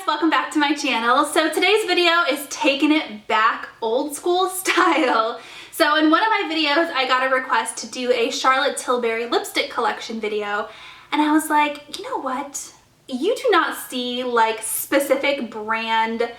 welcome back to my channel. So today's video is taking it back old school style. So in one of my videos I got a request to do a Charlotte Tilbury lipstick collection video, and I was like, you know what? You do not see like specific brand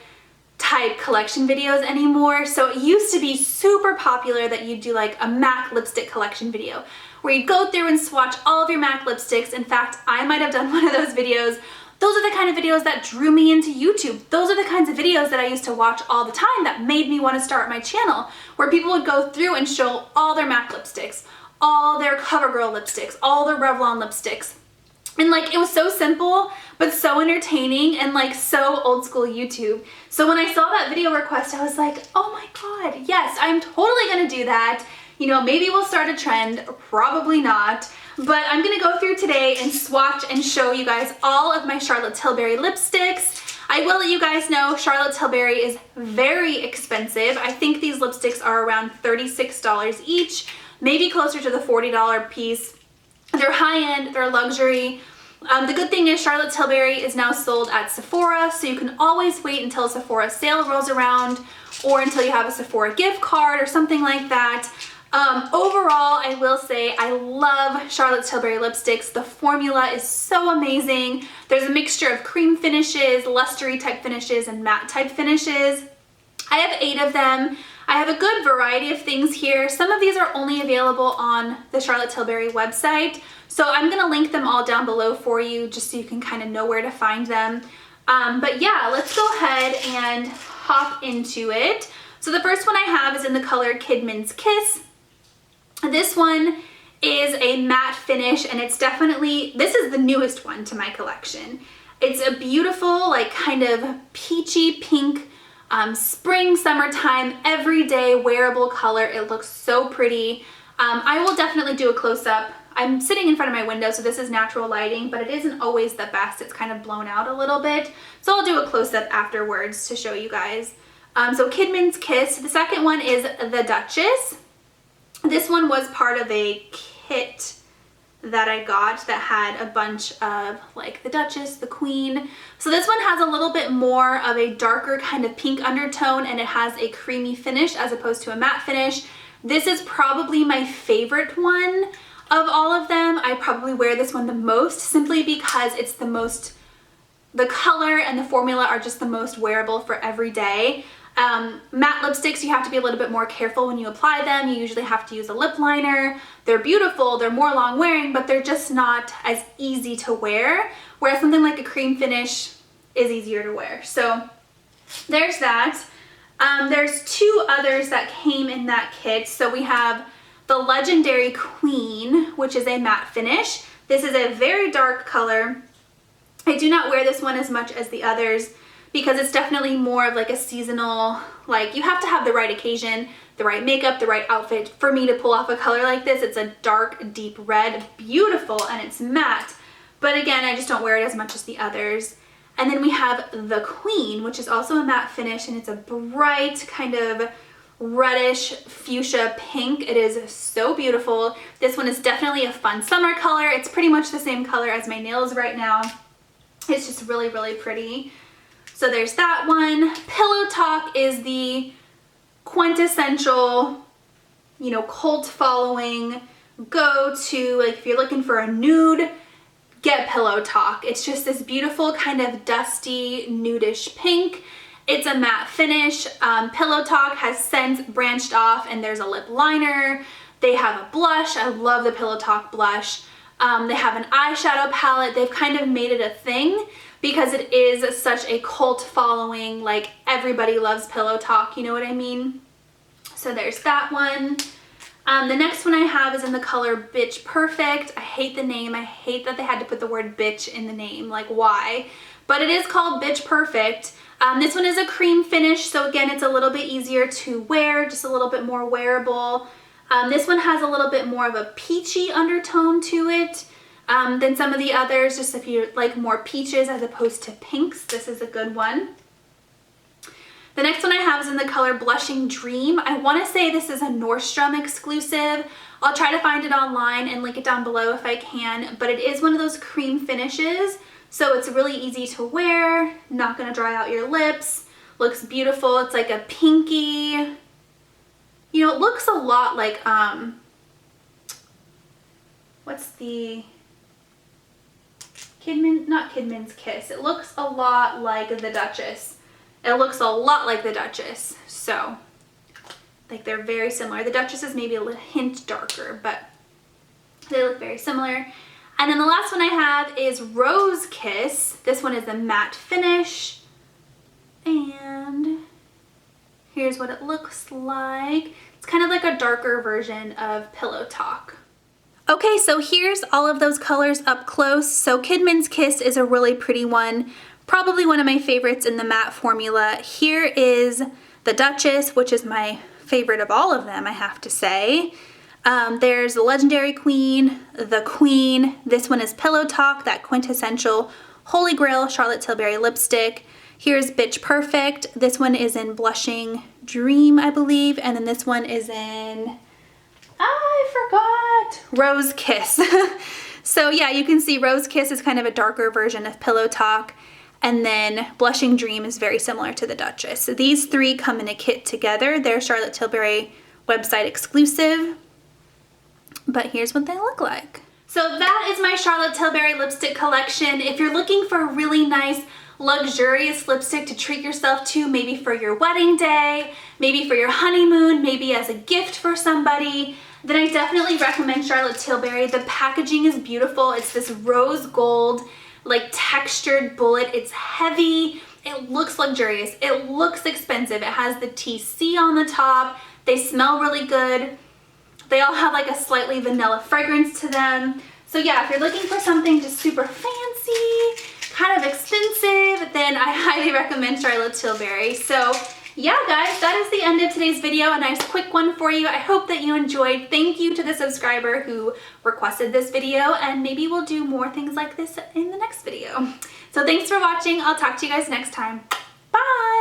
type collection videos anymore. So it used to be super popular that you'd do like a MAC lipstick collection video where you'd go through and swatch all of your MAC lipsticks. In fact, I might have done one of those videos. Those are the kind of videos that drew me into YouTube. Those are the kinds of videos that I used to watch all the time that made me want to start my channel, where people would go through and show all their MAC lipsticks, all their CoverGirl lipsticks, all their Revlon lipsticks. And like, it was so simple, but so entertaining and like so old school YouTube. So when I saw that video request, I was like, oh my God, yes, I'm totally gonna do that. You know, maybe we'll start a trend, probably not. But I'm gonna go through today and swatch and show you guys all of my Charlotte Tilbury lipsticks. I will let you guys know Charlotte Tilbury is very expensive. I think these lipsticks are around $36 each, maybe closer to the $40 piece. They're high-end, they're luxury. The good thing is Charlotte Tilbury is now sold at Sephora, so you can always wait until a Sephora sale rolls around or until you have a Sephora gift card or something like that. Overall, I will say I love Charlotte Tilbury lipsticks. The formula is so amazing. There's a mixture of cream finishes, lustery type finishes, and matte type finishes. I have 8 of them. I have a good variety of things here. Some of these are only available on the Charlotte Tilbury website, so I'm gonna link them all down below for you just so you can kind of know where to find them. But yeah, let's go ahead and hop into it. So the first one I have is in the color Kidman's Kiss. This one is a matte finish, and it's definitely, this is the newest one to my collection. It's a beautiful, like kind of peachy pink, spring, summertime, everyday wearable color. It looks so pretty. I will definitely do a close-up. I'm sitting in front of my window, so this is natural lighting, but it isn't always the best. It's kind of blown out a little bit. So I'll do a close-up afterwards to show you guys. So Kidman's Kiss. The second one is the Duchess. This one was part of a kit that I got that had a bunch of like the Duchess, the Queen. So this one has a little bit more of a darker kind of pink undertone, and it has a creamy finish as opposed to a matte finish. This is probably my favorite one of all of them. I probably wear this one the most simply because it's the most, the color and the formula are just the most wearable for every day. Matte lipsticks, you have to be a little bit more careful when you apply them. You usually have to use a lip liner. They're beautiful, they're more long wearing, but they're just not as easy to wear, whereas something like a cream finish is easier to wear. So there's that. There's 2 others that came in that kit. So we have the Legendary Queen, which is a matte finish. This is a very dark color. I do not wear this one as much as the others because it's definitely more of like a seasonal, like you have to have the right occasion, the right makeup, the right outfit for me to pull off a color like this. It's a dark, deep red, beautiful, and it's matte. But again, I just don't wear it as much as the others. And then we have the Queen, which is also a matte finish, and it's a bright kind of reddish fuchsia pink. It is so beautiful. This one is definitely a fun summer color. It's pretty much the same color as my nails right now. It's just really, really pretty. So there's that one. Pillow Talk is the quintessential, you know, cult following go-to, like if you're looking for a nude, get Pillow Talk. It's just this beautiful kind of dusty nudish pink. It's a matte finish. Pillow Talk has since branched off, and there's a lip liner. They have a blush. I love the Pillow Talk blush. They have an eyeshadow palette. They've kind of made it a thing because it is such a cult following, like everybody loves Pillow Talk, you know what I mean? So there's that one. The next one I have is in the color Bitch Perfect. I hate the name. I hate that they had to put the word bitch in the name, like why? But it is called Bitch Perfect. This one is a cream finish, so again, it's a little bit easier to wear, just a little bit more wearable. This one has a little bit more of a peachy undertone to it than some of the others, just if you like more peaches as opposed to pinks. This is a good one. The next one I have is in the color Blushing Dream. I want to say this is a Nordstrom exclusive. I'll try to find it online and link it down below if I can, but it is one of those cream finishes. So it's really easy to wear, not gonna dry out your lips, looks beautiful. It's like a pinky, you know, it looks a lot like, what's the, not Kidman's Kiss. It looks a lot like the Duchess. It looks a lot like the Duchess. So, like they're very similar. The Duchess is maybe a little hint darker, but they look very similar. And then the last one I have is Rose Kiss. This one is a matte finish. And here's what it looks like. It's kind of like a darker version of Pillow Talk. Okay, so here's all of those colors up close. So Kidman's Kiss is a really pretty one. Probably one of my favorites in the matte formula. Here is the Duchess, which is my favorite of all of them, I have to say. There's the Legendary Queen, the Queen. This one is Pillow Talk, that quintessential Holy Grail Charlotte Tilbury lipstick. Here's Bitch Perfect. This one is in Blushing Dream, I believe. And then this one is in, I forgot, Rose Kiss. So yeah, you can see Rose Kiss is kind of a darker version of Pillow Talk. And then Blushing Dream is very similar to the Duchess. So these three come in a kit together. They're Charlotte Tilbury website exclusive. But here's what they look like. So that is my Charlotte Tilbury lipstick collection. If you're looking for a really nice, luxurious lipstick to treat yourself to, maybe for your wedding day, maybe for your honeymoon, maybe as a gift for somebody, then I definitely recommend Charlotte Tilbury. The packaging is beautiful. It's this rose gold, like textured bullet. It's heavy. It looks luxurious. It looks expensive. It has the TC on the top. They smell really good. They all have like a slightly vanilla fragrance to them. So yeah, if you're looking for something just super fancy, kind of expensive, then I highly recommend Charlotte Tilbury. So yeah, guys, that is the end of today's video. A nice quick one for you. I hope that you enjoyed. Thank you to the subscriber who requested this video, and maybe we'll do more things like this in the next video. So thanks for watching. I'll talk to you guys next time.